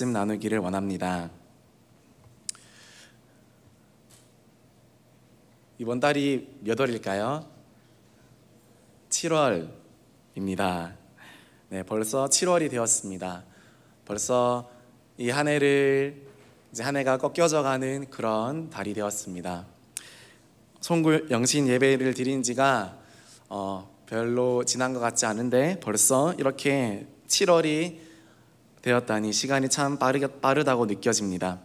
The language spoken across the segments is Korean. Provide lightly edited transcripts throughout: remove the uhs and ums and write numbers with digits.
말씀 나누기를 원합니다. 이번 달이 몇 월일까요? 7월입니다. 네, 벌써 7월이 되었습니다. 벌써 이 한 해를 이제 한 해가 꺾여져 가는 그런 달이 되었습니다. 송구 영신 예배를 드린 지가 별로 지난 것 같지 않은데 벌써 이렇게 7월이 되었다니 시간이 참 빠르다고 느껴집니다.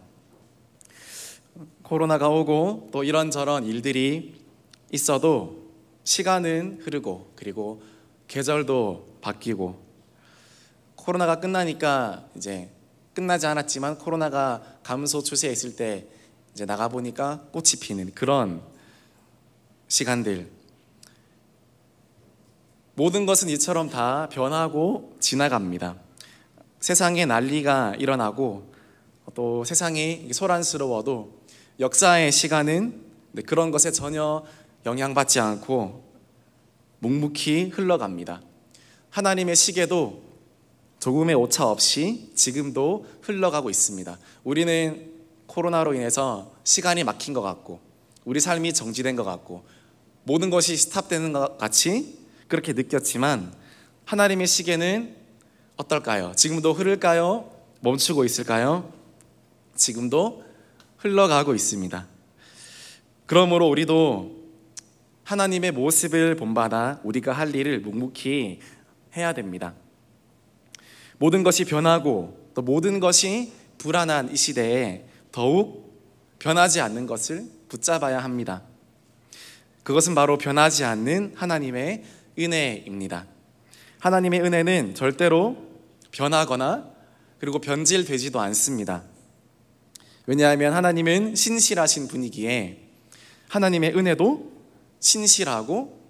코로나가 오고 또 이런저런 일들이 있어도 시간은 흐르고 그리고 계절도 바뀌고 코로나가 끝나니까 이제 끝나지 않았지만 코로나가 감소 추세에 있을 때 이제 나가보니까 꽃이 피는 그런 시간들, 모든 것은 이처럼 다 변하고 지나갑니다. 세상에 난리가 일어나고 또 세상이 소란스러워도 역사의 시간은 그런 것에 전혀 영향받지 않고 묵묵히 흘러갑니다. 하나님의 시계도 조금의 오차 없이 지금도 흘러가고 있습니다. 우리는 코로나로 인해서 시간이 막힌 것 같고 우리 삶이 정지된 것 같고 모든 것이 스탑되는 것 같이 그렇게 느꼈지만 하나님의 시계는 어떨까요? 지금도 흐를까요? 멈추고 있을까요? 지금도 흘러가고 있습니다. 그러므로 우리도 하나님의 모습을 본받아 우리가 할 일을 묵묵히 해야 됩니다. 모든 것이 변하고 또 모든 것이 불안한 이 시대에 더욱 변하지 않는 것을 붙잡아야 합니다. 그것은 바로 변하지 않는 하나님의 은혜입니다. 하나님의 은혜는 절대로 변하거나 그리고 변질되지도 않습니다. 왜냐하면 하나님은 신실하신 분이기에 하나님의 은혜도 신실하고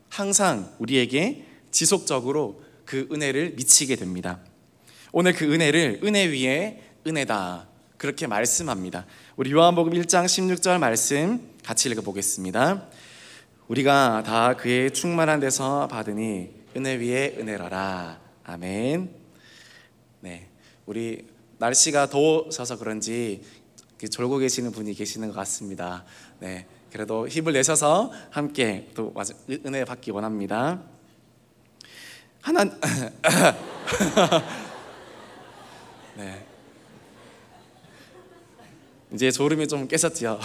항상 우리에게 지속적으로 그 은혜를 미치게 됩니다. 오늘 그 은혜를 은혜 위에 은혜다 그렇게 말씀합니다. 우리 요한복음 1장 16절 말씀 같이 읽어보겠습니다. 우리가 다 그의 충만한 데서 받으니 은혜 위에 은혜라라. 아멘. 네, 우리 날씨가 더워져서 그런지 졸고 계시는 분이 계시는 것 같습니다. 네, 그래도 힘을 내셔서 함께 또 은혜 받기 원합니다. 네, 이제 졸음이 좀 깨셨지요.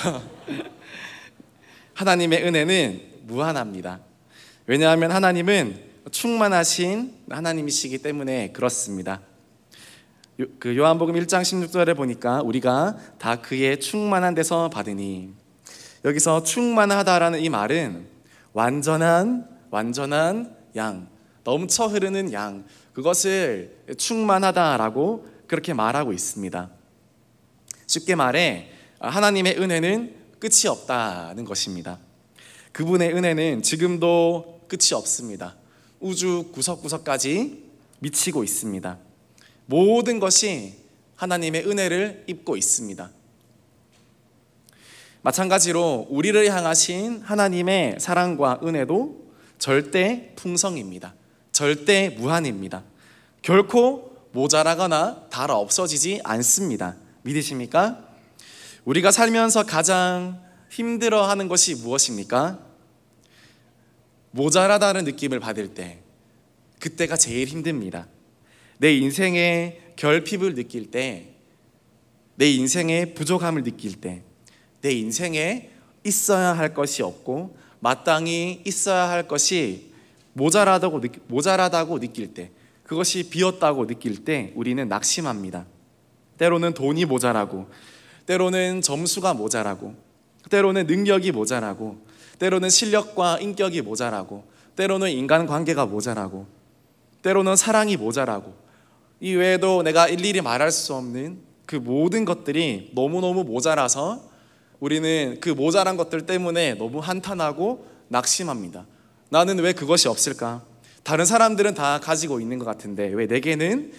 하나님의 은혜는 무한합니다. 왜냐하면 하나님은 충만하신 하나님이시기 때문에 그렇습니다. 그 요한복음 1장 16절에 보니까 우리가 다 그의 충만한 데서 받으니, 여기서 충만하다라는 이 말은 완전한 양, 넘쳐 흐르는 양, 그것을 충만하다라고 그렇게 말하고 있습니다. 쉽게 말해 하나님의 은혜는 끝이 없다는 것입니다. 그분의 은혜는 지금도 끝이 없습니다. 우주 구석구석까지 미치고 있습니다. 모든 것이 하나님의 은혜를 입고 있습니다. 마찬가지로 우리를 향하신 하나님의 사랑과 은혜도 절대 풍성입니다. 절대 무한입니다. 결코 모자라거나 닳아 없어지지 않습니다. 믿으십니까? 우리가 살면서 가장 힘들어하는 것이 무엇입니까? 모자라다는 느낌을 받을 때, 그때가 제일 힘듭니다. 내 인생의 결핍을 느낄 때, 내 인생의 부족함을 느낄 때, 내 인생에 있어야 할 것이 없고 마땅히 있어야 할 것이 모자라다고 느낄 때, 그것이 비었다고 느낄 때 우리는 낙심합니다. 때로는 돈이 모자라고, 때로는 점수가 모자라고, 때로는 능력이 모자라고, 때로는 실력과 인격이 모자라고, 때로는 인간관계가 모자라고, 때로는 사랑이 모자라고, 이 외에도 내가 일일이 말할 수 없는 그 모든 것들이 너무너무 모자라서 우리는 그 모자란 것들 때문에 너무 한탄하고 낙심합니다. 나는 왜 그것이 없을까? 다른 사람들은 다 가지고 있는 것 같은데 왜 내게는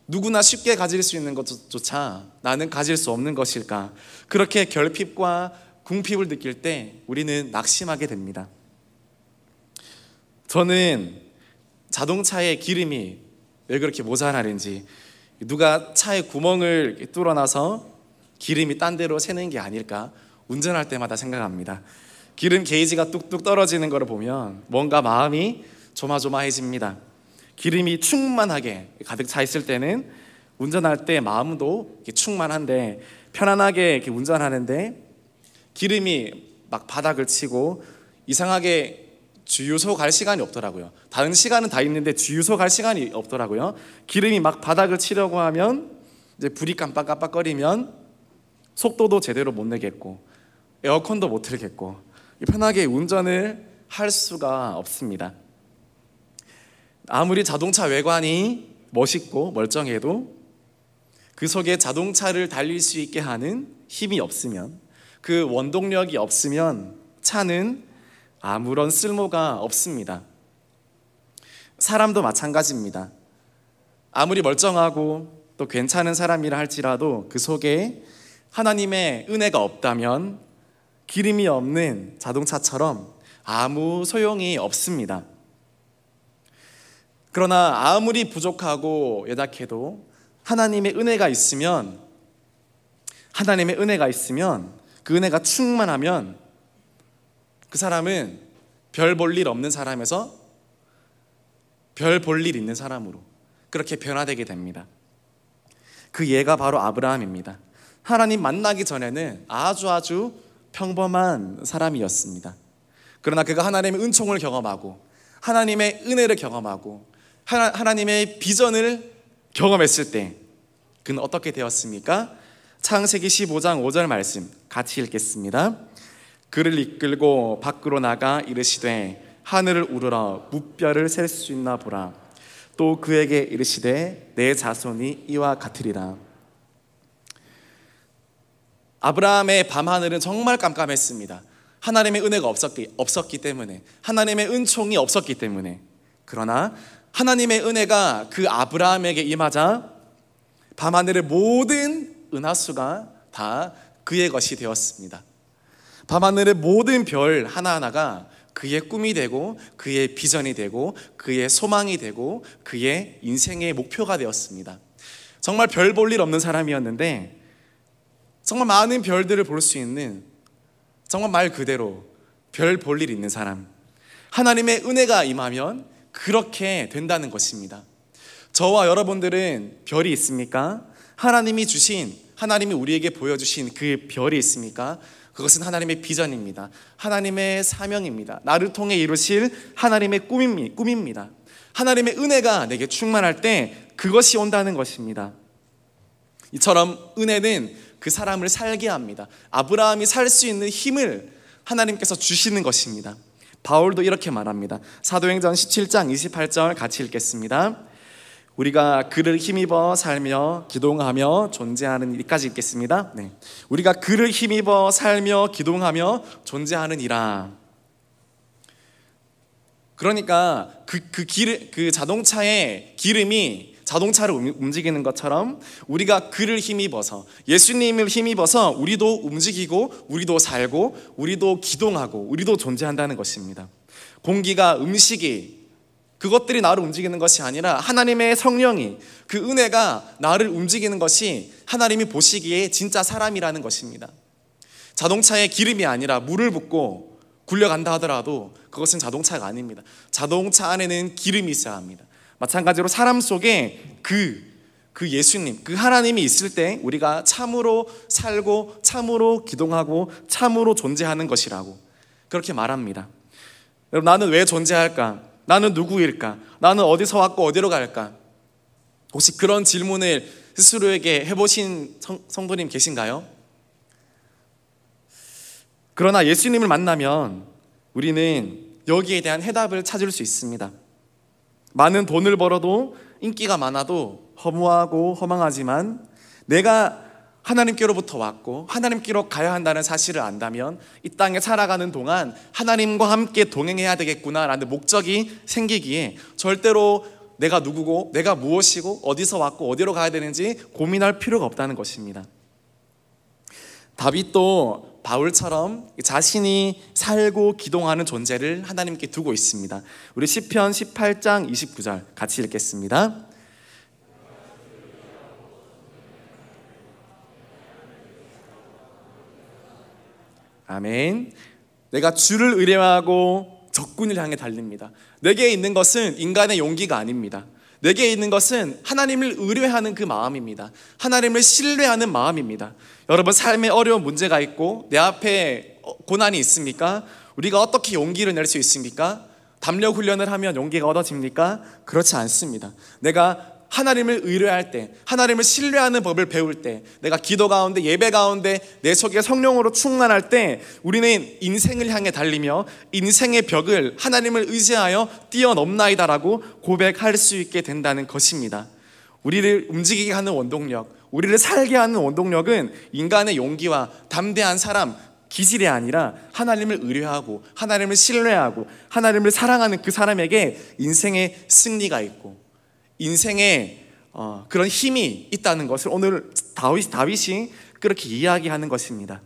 누구나 쉽게 가질 수 있는 것조차 나는 가질 수 없는 것일까? 그렇게 결핍과 궁핍을 느낄 때 우리는 낙심하게 됩니다. 저는 자동차의 기름이 왜 그렇게 모자라는지 누가 차에 구멍을 이렇게 뚫어놔서 기름이 딴 데로 새는 게 아닐까 운전할 때마다 생각합니다. 기름 게이지가 뚝뚝 떨어지는 것을 보면 뭔가 마음이 조마조마해집니다. 기름이 충만하게 가득 차 있을 때는 운전할 때 마음도 이렇게 충만한데 편안하게 이렇게 운전하는데 기름이 막 바닥을 치고 이상하게 주유소 갈 시간이 없더라고요. 다른 시간은 다 있는데 주유소 갈 시간이 없더라고요. 기름이 막 바닥을 치려고 하면 이제 불이 깜빡깜빡거리면 속도도 제대로 못 내겠고 에어컨도 못 틀겠고 편하게 운전을 할 수가 없습니다. 아무리 자동차 외관이 멋있고 멀쩡해도 그 속에 자동차를 달릴 수 있게 하는 힘이 없으면, 그 원동력이 없으면 차는 아무런 쓸모가 없습니다. 사람도 마찬가지입니다. 아무리 멀쩡하고 또 괜찮은 사람이라 할지라도 그 속에 하나님의 은혜가 없다면 기름이 없는 자동차처럼 아무 소용이 없습니다. 그러나 아무리 부족하고 연약해도 하나님의 은혜가 있으면 그 은혜가 충만하면 그 사람은 별 볼 일 없는 사람에서 별 볼 일 있는 사람으로 그렇게 변화되게 됩니다. 그 예가 바로 아브라함입니다. 하나님 만나기 전에는 아주 평범한 사람이었습니다. 그러나 그가 하나님의 은총을 경험하고 하나님의 은혜를 경험하고 하나님의 비전을 경험했을 때 그는 어떻게 되었습니까? 창세기 15장 5절 말씀 같이 읽겠습니다. 그를 이끌고 밖으로 나가 이르시되 하늘을 우러러 무뼈를 셀 수 있나 보라. 또 그에게 이르시되 내 자손이 이와 같으리라. 아브라함의 밤하늘은 정말 깜깜했습니다. 하나님의 은혜가 없었기 때문에, 하나님의 은총이 없었기 때문에. 그러나 하나님의 은혜가 그 아브라함에게 임하자 밤하늘의 모든 은하수가 다 그의 것이 되었습니다. 밤하늘의 모든 별 하나하나가 그의 꿈이 되고 그의 비전이 되고 그의 소망이 되고 그의 인생의 목표가 되었습니다. 정말 별 볼 일 없는 사람이었는데 정말 많은 별들을 볼 수 있는, 정말 말 그대로 별 볼 일 있는 사람. 하나님의 은혜가 임하면 그렇게 된다는 것입니다. 저와 여러분들은 별이 있습니까? 하나님이 우리에게 보여주신 그 별이 있습니까? 그것은 하나님의 비전입니다. 하나님의 사명입니다. 나를 통해 이루실 하나님의 꿈입니다. 하나님의 은혜가 내게 충만할 때 그것이 온다는 것입니다. 이처럼 은혜는 그 사람을 살게 합니다. 아브라함이 살 수 있는 힘을 하나님께서 주시는 것입니다. 바울도 이렇게 말합니다. 사도행전 17장 28절 같이 읽겠습니다. 우리가 그를 힘입어 살며 기동하며 존재하는 이까지 읽겠습니다. 네. 우리가 그를 힘입어 살며 기동하며 존재하는 이라. 그러니까 그 자동차의 기름이 자동차를 움직이는 것처럼 우리가 그를 힘입어서, 예수님을 힘입어서 우리도 움직이고 우리도 살고 우리도 기동하고 우리도 존재한다는 것입니다. 공기가, 음식이, 그것들이 나를 움직이는 것이 아니라 하나님의 성령이, 그 은혜가 나를 움직이는 것이 하나님이 보시기에 진짜 사람이라는 것입니다. 자동차에 기름이 아니라 물을 붓고 굴려간다 하더라도 그것은 자동차가 아닙니다. 자동차 안에는 기름이 있어야 합니다. 마찬가지로 사람 속에 그 예수님, 그 하나님이 있을 때 우리가 참으로 살고 참으로 기동하고 참으로 존재하는 것이라고 그렇게 말합니다. 여러분, 나는 왜 존재할까? 나는 누구일까? 나는 어디서 왔고 어디로 갈까? 혹시 그런 질문을 스스로에게 해보신 성도님 계신가요? 그러나 예수님을 만나면 우리는 여기에 대한 해답을 찾을 수 있습니다. 많은 돈을 벌어도, 인기가 많아도 허무하고 허망하지만 내가 하나님께로부터 왔고 하나님께로 가야 한다는 사실을 안다면 이 땅에 살아가는 동안 하나님과 함께 동행해야 되겠구나라는 목적이 생기기에 절대로 내가 누구고 내가 무엇이고 어디서 왔고 어디로 가야 되는지 고민할 필요가 없다는 것입니다. 다윗도 바울처럼 자신이 살고 기동하는 존재를 하나님께 두고 있습니다. 우리 시편 18장 29절 같이 읽겠습니다. 아멘. 내가 주를 의뢰하고 적군을 향해 달립니다. 내게 있는 것은 인간의 용기가 아닙니다. 내게 있는 것은 하나님을 의뢰하는 그 마음입니다. 하나님을 신뢰하는 마음입니다. 여러분, 삶에 어려운 문제가 있고 내 앞에 고난이 있습니까? 우리가 어떻게 용기를 낼 수 있습니까? 담력 훈련을 하면 용기가 얻어집니까? 그렇지 않습니다. 내가 하나님을 의뢰할 때, 하나님을 신뢰하는 법을 배울 때, 내가 기도 가운데, 예배 가운데 내 속에 성령으로 충만할 때 우리는 인생을 향해 달리며 인생의 벽을 하나님을 의지하여 뛰어넘나이다라고 고백할 수 있게 된다는 것입니다. 우리를 움직이게 하는 원동력, 우리를 살게 하는 원동력은 인간의 용기와 담대한 사람, 기질이 아니라 하나님을 의뢰하고 하나님을 신뢰하고 하나님을 사랑하는 그 사람에게 인생의 승리가 있고 인생에 그런 힘이 있다는 것을 오늘 다윗이 그렇게 이야기하는 것입니다.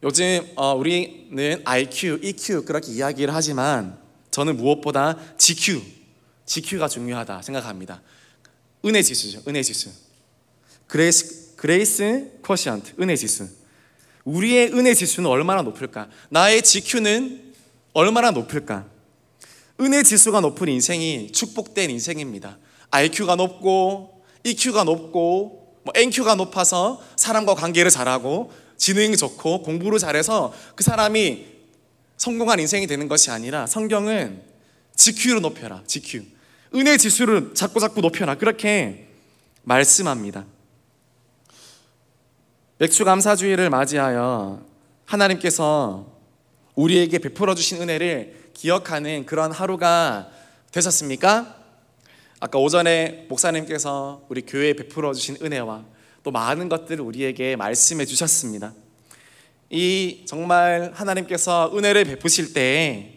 요즘 우리는 IQ, EQ 그렇게 이야기를 하지만 저는 무엇보다 GQ가 중요하다 생각합니다. 은혜 지수죠. 은혜 지수. 그레이스 쿼시언트, 은혜 지수. 우리의 은혜 지수는 얼마나 높을까? 나의 GQ는 얼마나 높을까? 은혜 지수가 높은 인생이 축복된 인생입니다. IQ가 높고 EQ가 높고 NQ가 높아서 사람과 관계를 잘하고 지능이 좋고 공부를 잘해서 그 사람이 성공한 인생이 되는 것이 아니라 성경은 GQ를 높여라. GQ. 은혜 지수를 자꾸 높여라. 그렇게 말씀합니다. 맥주감사주의를 맞이하여 하나님께서 우리에게 베풀어 주신 은혜를 기억하는 그런 하루가 되셨습니까? 아까 오전에 목사님께서 우리 교회에 베풀어 주신 은혜와 또 많은 것들을 우리에게 말씀해 주셨습니다. 이 정말 하나님께서 은혜를 베푸실 때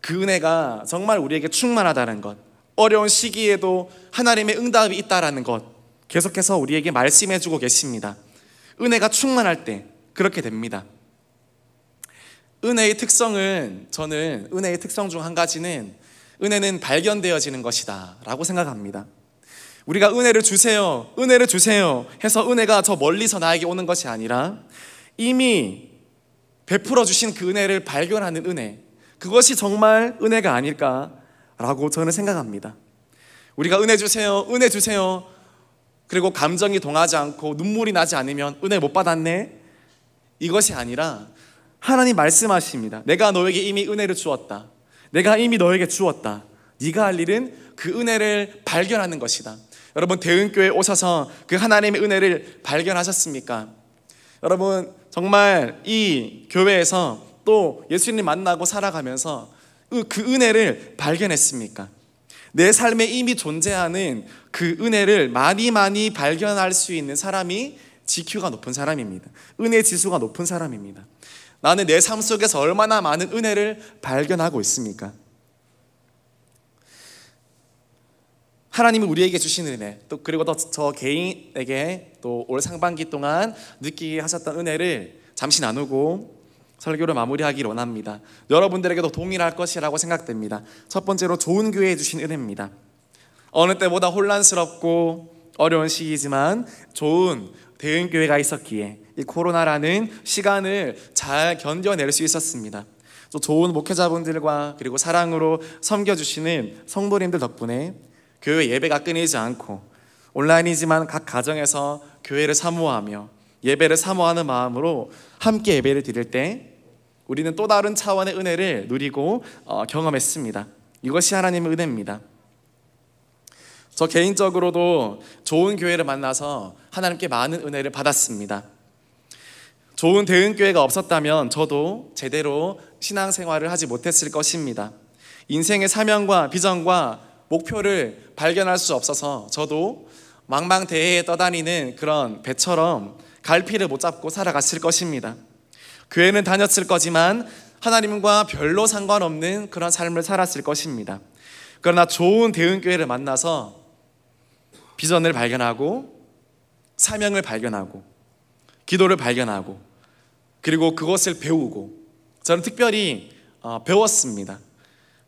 그 은혜가 정말 우리에게 충만하다는 것, 어려운 시기에도 하나님의 응답이 있다라는 것 계속해서 우리에게 말씀해 주고 계십니다. 은혜가 충만할 때 그렇게 됩니다. 은혜의 특성은, 저는 은혜의 특성 중 한 가지는 은혜는 발견되어지는 것이다 라고 생각합니다. 우리가 은혜를 주세요 해서 은혜가 저 멀리서 나에게 오는 것이 아니라 이미 베풀어 주신 그 은혜를 발견하는 은혜, 그것이 정말 은혜가 아닐까라고 저는 생각합니다. 우리가 은혜 주세요 그리고 감정이 동하지 않고 눈물이 나지 않으면 은혜 못 받았네, 이것이 아니라 하나님 말씀하십니다. 내가 너에게 이미 은혜를 주었다. 내가 이미 너에게 주었다. 네가 할 일은 그 은혜를 발견하는 것이다. 여러분, 대은교회에 오셔서 그 하나님의 은혜를 발견하셨습니까? 여러분, 정말 이 교회에서 또 예수님 만나고 살아가면서 그 은혜를 발견했습니까? 내 삶에 이미 존재하는 그 은혜를 많이 발견할 수 있는 사람이 GQ가 높은 사람입니다. 은혜 지수가 높은 사람입니다. 나는 내 삶 속에서 얼마나 많은 은혜를 발견하고 있습니까? 하나님이 우리에게 주신 은혜, 또 그리고 또 저 개인에게 또 올 상반기 동안 느끼게 하셨던 은혜를 잠시 나누고 설교를 마무리하기를 원합니다. 여러분들에게도 동일할 것이라고 생각됩니다. 첫 번째로 좋은 교회에 주신 은혜입니다. 어느 때보다 혼란스럽고 어려운 시기지만 좋은 대은교회가 있었기에 이 코로나라는 시간을 잘 견뎌낼 수 있었습니다. 또 좋은 목회자분들과 그리고 사랑으로 섬겨주시는 성도님들 덕분에 교회 예배가 끊이지 않고 온라인이지만 각 가정에서 교회를 사모하며 예배를 사모하는 마음으로 함께 예배를 드릴 때 우리는 또 다른 차원의 은혜를 누리고 경험했습니다. 이것이 하나님의 은혜입니다. 저 개인적으로도 좋은 교회를 만나서 하나님께 많은 은혜를 받았습니다. 좋은 대은교회가 없었다면 저도 제대로 신앙생활을 하지 못했을 것입니다. 인생의 사명과 비전과 목표를 발견할 수 없어서 저도 망망대해에 떠다니는 그런 배처럼 갈피를 못 잡고 살아갔을 것입니다. 교회는 다녔을 거지만 하나님과 별로 상관없는 그런 삶을 살았을 것입니다. 그러나 좋은 대은교회를 만나서 비전을 발견하고 사명을 발견하고 기도를 발견하고 그리고 그것을 배우고 저는 특별히 배웠습니다.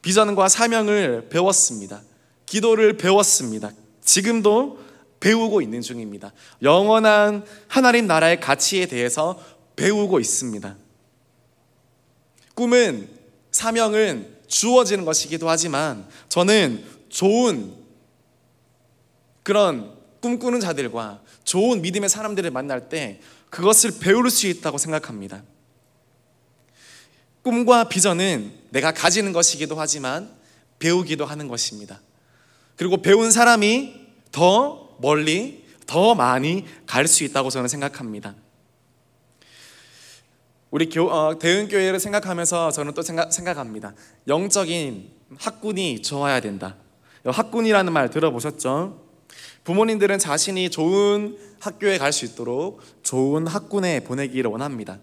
비전과 사명을 배웠습니다. 기도를 배웠습니다. 지금도 배우고 있는 중입니다. 영원한 하나님 나라의 가치에 대해서 배우고 있습니다. 꿈은, 사명은 주어지는 것이기도 하지만 저는 좋은 그런 꿈꾸는 자들과 좋은 믿음의 사람들을 만날 때 그것을 배울 수 있다고 생각합니다. 꿈과 비전은 내가 가지는 것이기도 하지만 배우기도 하는 것입니다. 그리고 배운 사람이 더 멀리, 더 많이 갈 수 있다고 저는 생각합니다. 우리 대은교회를 생각하면서 저는 또 생각합니다. 영적인 학군이 좋아야 된다. 학군이라는 말 들어보셨죠? 부모님들은 자신이 좋은 학교에 갈 수 있도록 좋은 학군에 보내기를 원합니다.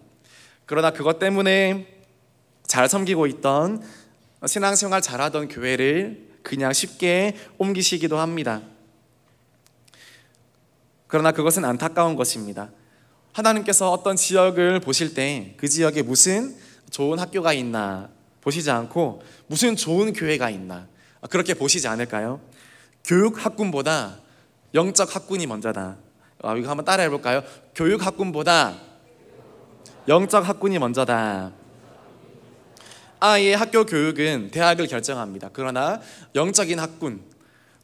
그러나 그것 때문에 잘 섬기고 있던, 신앙생활 잘하던 교회를 그냥 쉽게 옮기시기도 합니다. 그러나 그것은 안타까운 것입니다. 하나님께서 어떤 지역을 보실 때 그 지역에 무슨 좋은 학교가 있나 보시지 않고 무슨 좋은 교회가 있나 그렇게 보시지 않을까요? 교육 학군보다 영적 학군이 먼저다. 이거 한번 따라해 볼까요? 교육 학군보다 영적 학군이 먼저다. 아이의 학교 교육은 대학을 결정합니다. 그러나 영적인 학군,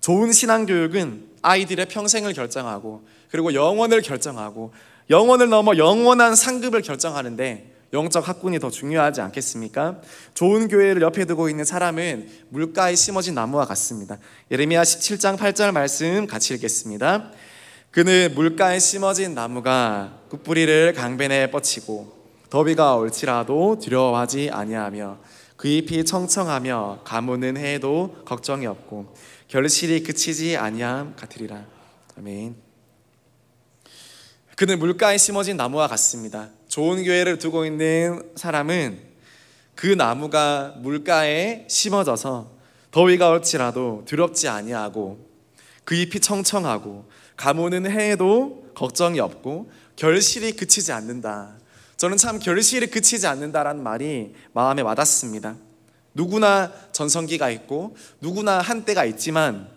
좋은 신앙 교육은 아이들의 평생을 결정하고 그리고 영혼을 결정하고 영혼을 넘어 영원한 상급을 결정하는데 영적 학군이 더 중요하지 않겠습니까? 좋은 교회를 옆에 두고 있는 사람은 물가에 심어진 나무와 같습니다. 예레미야 17장 8절 말씀 같이 읽겠습니다. 그는 물가에 심어진 나무가 그 뿌리를 강변에 뻗치고 더위가 올지라도 두려워하지 아니하며 그 잎이 청청하며 가무는 해에도 걱정이 없고 결실이 그치지 아니함 같으리라. 아멘. 그는 물가에 심어진 나무와 같습니다. 좋은 교회를 두고 있는 사람은 그 나무가 물가에 심어져서 더위가 올지라도 두렵지 아니하고 그 잎이 청청하고 가무는 해에도 걱정이 없고 결실이 그치지 않는다. 저는 참 결실이 그치지 않는다라는 말이 마음에 와닿습니다. 누구나 전성기가 있고 누구나 한때가 있지만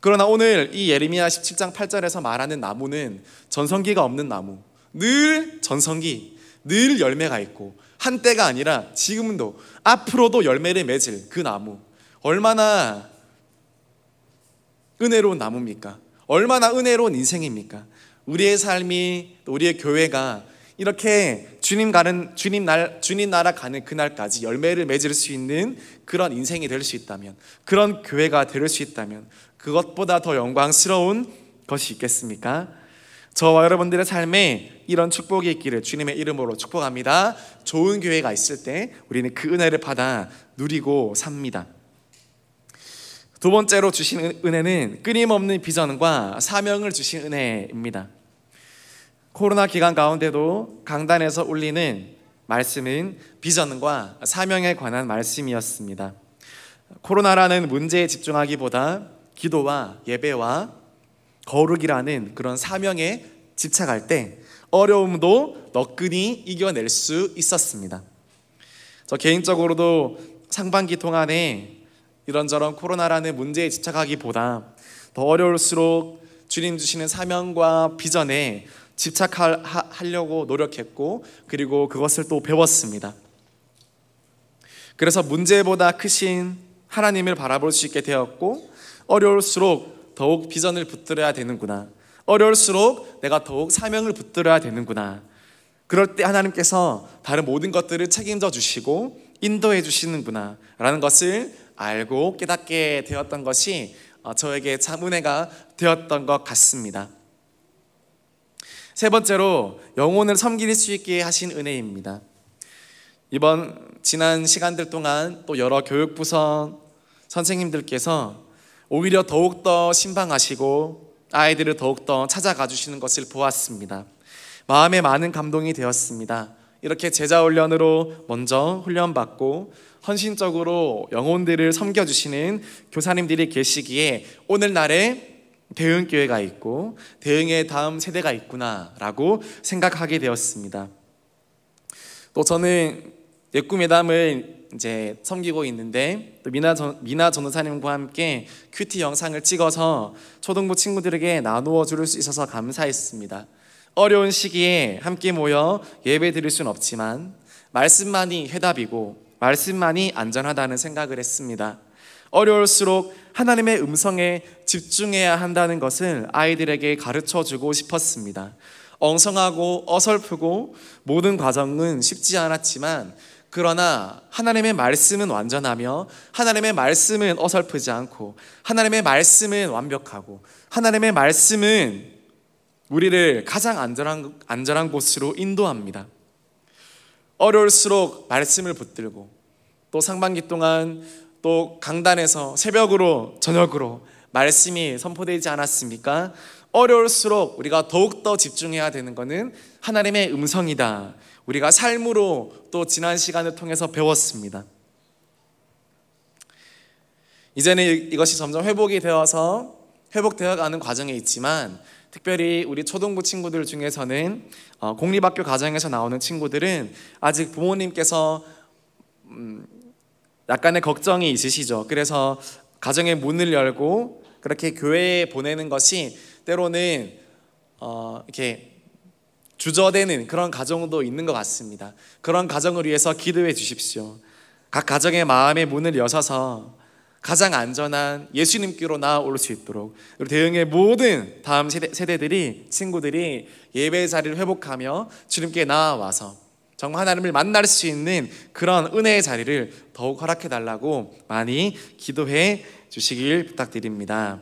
그러나 오늘 이 예레미야 17장 8절에서 말하는 나무는 전성기가 없는 나무, 늘 전성기, 늘 열매가 있고 한때가 아니라 지금도 앞으로도 열매를 맺을 그 나무, 얼마나 은혜로운 나무입니까? 얼마나 은혜로운 인생입니까? 우리의 삶이, 우리의 교회가 이렇게 주님 나라 가는 그날까지 열매를 맺을 수 있는 그런 인생이 될 수 있다면, 그런 교회가 될 수 있다면 그것보다 더 영광스러운 것이 있겠습니까? 저와 여러분들의 삶에 이런 축복이 있기를 주님의 이름으로 축복합니다. 좋은 교회가 있을 때 우리는 그 은혜를 받아 누리고 삽니다. 두 번째로 주신 은혜는 끊임없는 비전과 사명을 주신 은혜입니다. 코로나 기간 가운데도 강단에서 울리는 말씀은 비전과 사명에 관한 말씀이었습니다. 코로나라는 문제에 집중하기보다 기도와 예배와 거룩이라는 그런 사명에 집착할 때 어려움도 너끈히 이겨낼 수 있었습니다. 저 개인적으로도 상반기 동안에 이런저런 코로나라는 문제에 집착하기보다 더 어려울수록 주님 주시는 사명과 비전에 집착하려고 노력했고 그리고 그것을 또 배웠습니다. 그래서 문제보다 크신 하나님을 바라볼 수 있게 되었고 어려울수록 더욱 비전을 붙들어야 되는구나, 어려울수록 내가 더욱 사명을 붙들어야 되는구나, 그럴 때 하나님께서 다른 모든 것들을 책임져 주시고 인도해 주시는구나 라는 것을 알고 깨닫게 되었던 것이 저에게 참 은혜가 되었던 것 같습니다. 세 번째로 영혼을 섬길 수 있게 하신 은혜입니다. 지난 시간들 동안 또 여러 교육부서 선생님들께서 오히려 더욱더 신방하시고 아이들을 더욱더 찾아가 주시는 것을 보았습니다. 마음에 많은 감동이 되었습니다. 이렇게 제자 훈련으로 먼저 훈련받고 헌신적으로 영혼들을 섬겨주시는 교사님들이 계시기에 오늘날에 대흥교회가 있고 대흥의 다음 세대가 있구나라고 생각하게 되었습니다. 또 저는 예꿈예담을 이제 섬기고 있는데 또 미나 전도사님과 함께 큐티 영상을 찍어서 초등부 친구들에게 나누어 줄 수 있어서 감사했습니다. 어려운 시기에 함께 모여 예배 드릴 수는 없지만 말씀만이 해답이고 말씀만이 안전하다는 생각을 했습니다. 어려울수록 하나님의 음성에 집중해야 한다는 것을 아이들에게 가르쳐주고 싶었습니다. 엉성하고 어설프고 모든 과정은 쉽지 않았지만 그러나 하나님의 말씀은 완전하며 하나님의 말씀은 어설프지 않고 하나님의 말씀은 완벽하고 하나님의 말씀은 우리를 가장 안전한 곳으로 인도합니다. 어려울수록 말씀을 붙들고 또 상반기 동안 또 강단에서 새벽으로 저녁으로 말씀이 선포되지 않았습니까? 어려울수록 우리가 더욱더 집중해야 되는 것은 하나님의 음성이다. 우리가 삶으로 또 지난 시간을 통해서 배웠습니다. 이제는 이것이 점점 회복되어 가는 과정에 있지만 특별히 우리 초등부 친구들 중에서는 공립학교 가정에서 나오는 친구들은 아직 부모님께서 약간의 걱정이 있으시죠. 그래서 가정의 문을 열고 그렇게 교회에 보내는 것이 때로는 이렇게 주저되는 그런 가정도 있는 것 같습니다. 그런 가정을 위해서 기도해 주십시오. 각 가정의 마음의 문을 여셔서 가장 안전한 예수님께로 나아올 수 있도록 그리고 대흥의 모든 다음 세대들이 친구들이 예배 자리를 회복하며 주님께 나아와서 정말 하나님을 만날 수 있는 그런 은혜의 자리를 더욱 허락해 달라고 많이 기도해 주시길 부탁드립니다.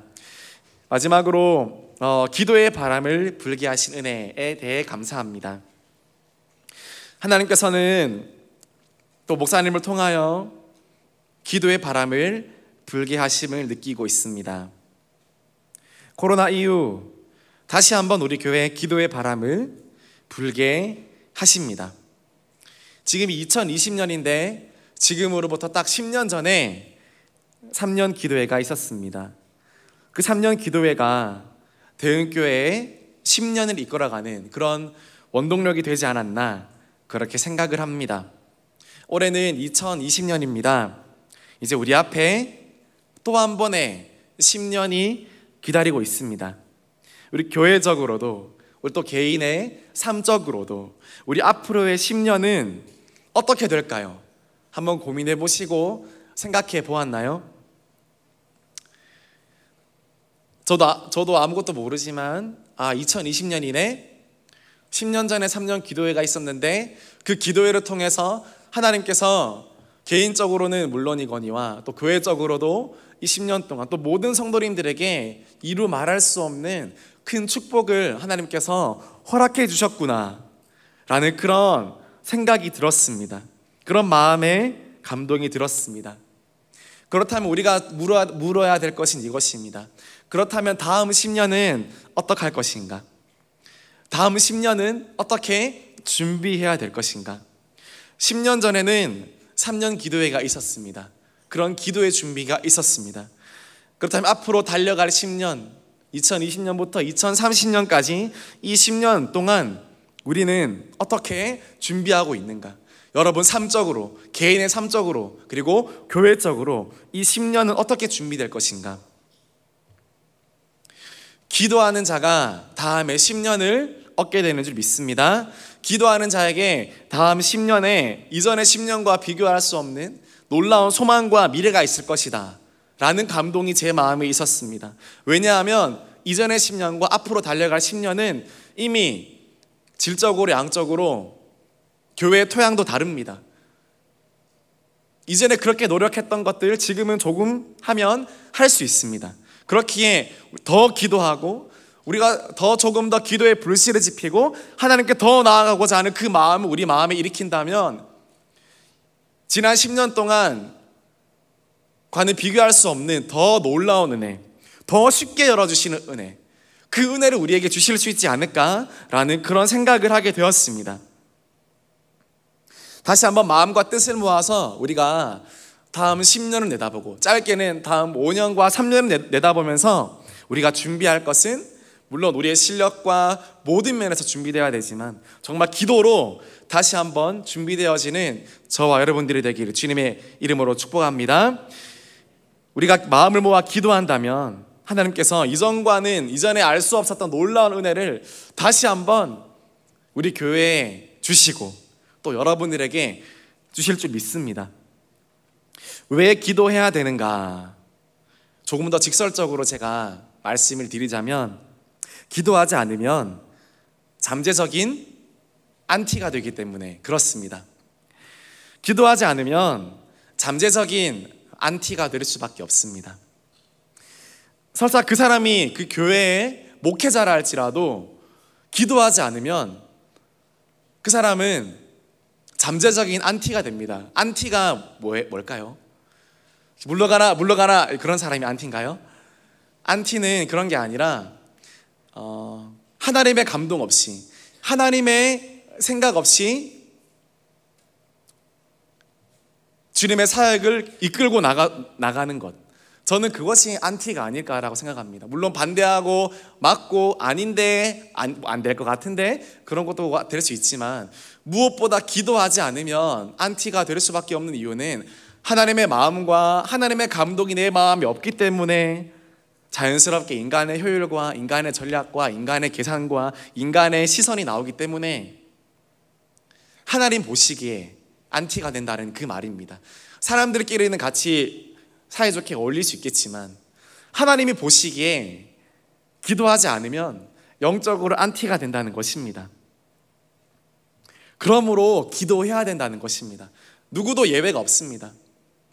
마지막으로 기도의 바람을 불게 하신 은혜에 대해 감사합니다. 하나님께서는 또 목사님을 통하여 기도의 바람을 불게 하심을 느끼고 있습니다. 코로나 이후 다시 한번 우리 교회에 기도의 바람을 불게 하십니다. 지금이 2020년인데 지금으로부터 딱 10년 전에 3년 기도회가 있었습니다. 그 3년 기도회가 대흥교회에 10년을 이끌어가는 그런 원동력이 되지 않았나 그렇게 생각을 합니다. 올해는 2020년입니다. 이제 우리 앞에 또 한 번의 10년이 기다리고 있습니다. 우리 교회적으로도 우리 또 개인의 삶적으로도 우리 앞으로의 10년은 어떻게 될까요? 한번 고민해 보시고 생각해 보았나요? 저도 아무것도 모르지만 2020년이네 10년 전에 3년 기도회가 있었는데 그 기도회를 통해서 하나님께서 개인적으로는 물론이거니와 또 교회적으로도 이 10년 동안 또 모든 성도님들에게 이루 말할 수 없는 큰 축복을 하나님께서 허락해 주셨구나 라는 그런 생각이 들었습니다. 그런 마음에 감동이 들었습니다. 그렇다면 우리가 물어야 될 것은 이것입니다. 그렇다면 다음 10년은 어떻게 할 것인가? 다음 10년은 어떻게 준비해야 될 것인가? 10년 전에는 3년 기도회가 있었습니다. 그런 기도의 준비가 있었습니다. 그렇다면 앞으로 달려갈 10년, 2020년부터 2030년까지 이 10년 동안 우리는 어떻게 준비하고 있는가? 여러분 삶적으로, 개인의 삶적으로, 그리고 교회적으로 이 10년은 어떻게 준비될 것인가? 기도하는 자가 다음에 10년을 얻게 되는 줄 믿습니다. 기도하는 자에게 다음 10년에 이전의 10년과 비교할 수 없는 놀라운 소망과 미래가 있을 것이다 라는 감동이 제 마음에 있었습니다. 왜냐하면 이전의 10년과 앞으로 달려갈 10년은 이미 질적으로 양적으로 교회의 토양도 다릅니다. 이전에 그렇게 노력했던 것들 지금은 조금 하면 할 수 있습니다. 그렇기에 더 기도하고 우리가 조금 더 기도의 불씨를 지피고 하나님께 더 나아가고자 하는 그 마음을 우리 마음에 일으킨다면 지난 10년 동안 과는 비교할 수 없는 더 놀라운 은혜, 더 쉽게 열어주시는 은혜, 그 은혜를 우리에게 주실 수 있지 않을까라는 그런 생각을 하게 되었습니다. 다시 한번 마음과 뜻을 모아서 우리가 다음 10년을 내다보고 짧게는 다음 5년과 3년을 내다보면서 우리가 준비할 것은 물론 우리의 실력과 모든 면에서 준비되어야 되지만 정말 기도로 다시 한번 준비되어지는 저와 여러분들이 되기를 주님의 이름으로 축복합니다. 우리가 마음을 모아 기도한다면 하나님께서 이전에 알 수 없었던 놀라운 은혜를 다시 한번 우리 교회에 주시고 또 여러분들에게 주실 줄 믿습니다. 왜 기도해야 되는가? 조금 더 직설적으로 제가 말씀을 드리자면, 기도하지 않으면 잠재적인 안티가 되기 때문에 그렇습니다. 기도하지 않으면 잠재적인 안티가 될 수밖에 없습니다. 설사 그 사람이 그 교회의 목회자라 할지라도 기도하지 않으면 그 사람은 잠재적인 안티가 됩니다. 안티가 뭘까요? 물러가라 그런 사람이 안티인가요? 안티는 그런 게 아니라 하나님의 감동 없이, 하나님의 생각 없이 주님의 사역을 이끌고 나가는 것, 저는 그것이 안티가 아닐까라고 생각합니다. 물론 반대하고 막고 아닌데 안 될 것 같은데 그런 것도 될 수 있지만, 무엇보다 기도하지 않으면 안티가 될 수밖에 없는 이유는 하나님의 마음과 하나님의 감동이 내 마음에 없기 때문에 자연스럽게 인간의 효율과 인간의 전략과 인간의 계산과 인간의 시선이 나오기 때문에 하나님 보시기에 안티가 된다는 그 말입니다. 사람들끼리는 같이 사이좋게 어울릴 수 있겠지만 하나님이 보시기에 기도하지 않으면 영적으로 안티가 된다는 것입니다. 그러므로 기도해야 된다는 것입니다. 누구도 예외가 없습니다.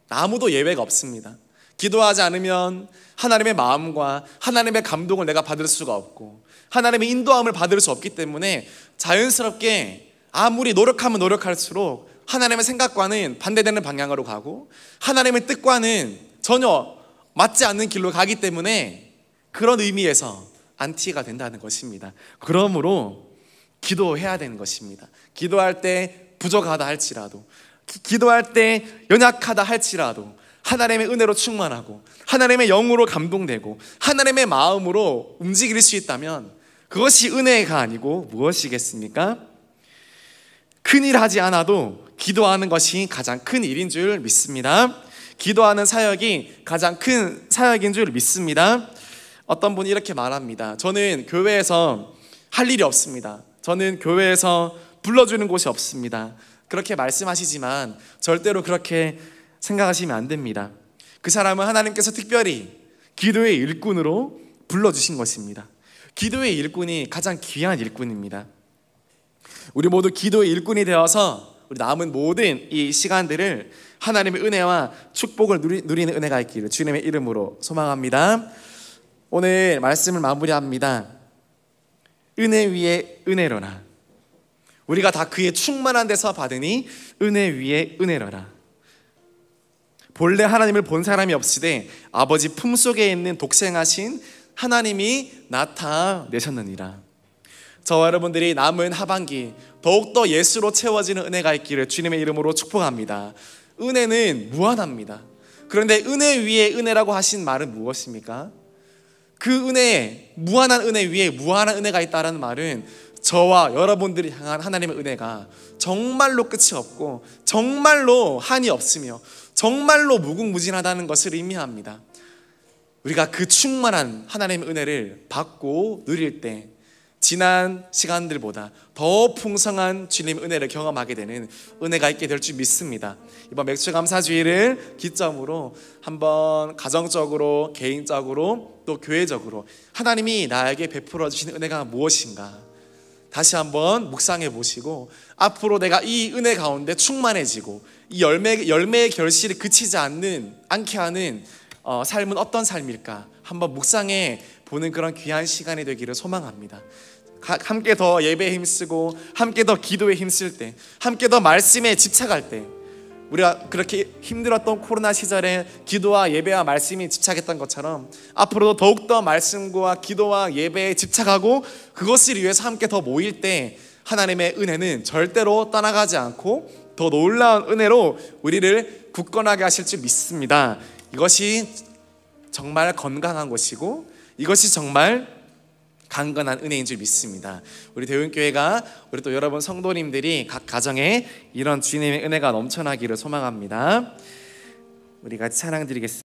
아무도 예외가 없습니다. 기도하지 않으면 하나님의 마음과 하나님의 감동을 내가 받을 수가 없고 하나님의 인도함을 받을 수 없기 때문에 자연스럽게 아무리 노력하면 노력할수록 하나님의 생각과는 반대되는 방향으로 가고 하나님의 뜻과는 전혀 맞지 않는 길로 가기 때문에 그런 의미에서 안티가 된다는 것입니다. 그러므로 기도해야 되는 것입니다. 기도할 때 부족하다 할지라도, 기도할 때 연약하다 할지라도 하나님의 은혜로 충만하고 하나님의 영으로 감동되고 하나님의 마음으로 움직일 수 있다면 그것이 은혜가 아니고 무엇이겠습니까? 큰일 하지 않아도 기도하는 것이 가장 큰 일인 줄 믿습니다. 기도하는 사역이 가장 큰 사역인 줄 믿습니다. 어떤 분이 이렇게 말합니다. 저는 교회에서 할 일이 없습니다. 저는 교회에서 불러주는 곳이 없습니다. 그렇게 말씀하시지만 절대로 그렇게 생각하시면 안 됩니다. 그 사람은 하나님께서 특별히 기도의 일꾼으로 불러주신 것입니다. 기도의 일꾼이 가장 귀한 일꾼입니다. 우리 모두 기도의 일꾼이 되어서 우리 남은 모든 이 시간들을 하나님의 은혜와 축복을 누리는 은혜가 있기를 주님의 이름으로 소망합니다. 오늘 말씀을 마무리합니다. 은혜 위에 은혜로라. 우리가 다 그의 충만한 데서 받으니 은혜 위에 은혜로라. 본래 하나님을 본 사람이 없으되 아버지 품속에 있는 독생하신 하나님이 나타내셨느니라. 저와 여러분들이 남은 하반기 더욱더 예수로 채워지는 은혜가 있기를 주님의 이름으로 축복합니다. 은혜는 무한합니다. 그런데 은혜 위에 은혜라고 하신 말은 무엇입니까? 그 은혜, 무한한 은혜 위에 무한한 은혜가 있다는 말은 저와 여러분들이 향한 하나님의 은혜가 정말로 끝이 없고 정말로 한이 없으며 정말로 무궁무진하다는 것을 의미합니다. 우리가 그 충만한 하나님의 은혜를 받고 누릴 때 지난 시간들보다 더 풍성한 주님의 은혜를 경험하게 되는 은혜가 있게 될 줄 믿습니다. 이번 맥주감사주의를 기점으로 한번 가정적으로, 개인적으로, 또 교회적으로 하나님이 나에게 베풀어 주신 은혜가 무엇인가 다시 한번 묵상해 보시고, 앞으로 내가 이 은혜 가운데 충만해지고 이 열매의 결실이 그치지 않게 하는 삶은 어떤 삶일까 한번 묵상해 보는 그런 귀한 시간이 되기를 소망합니다. 함께 더 예배에 힘쓰고 함께 더 기도에 힘쓸 때, 함께 더 말씀에 집착할 때, 우리가 그렇게 힘들었던 코로나 시절에 기도와 예배와 말씀이 집착했던 것처럼 앞으로도 더욱더 말씀과 기도와 예배에 집착하고 그것을 위해서 함께 더 모일 때 하나님의 은혜는 절대로 떠나가지 않고 더 놀라운 은혜로 우리를 굳건하게 하실 줄 믿습니다. 이것이 정말 건강한 것이고 이것이 정말 강건한 은혜인 줄 믿습니다. 우리 대운교회가 우리 또 여러분 성도님들이 각 가정에 이런 주님의 은혜가 넘쳐나기를 소망합니다. 우리 같이 찬양 드리겠습니다.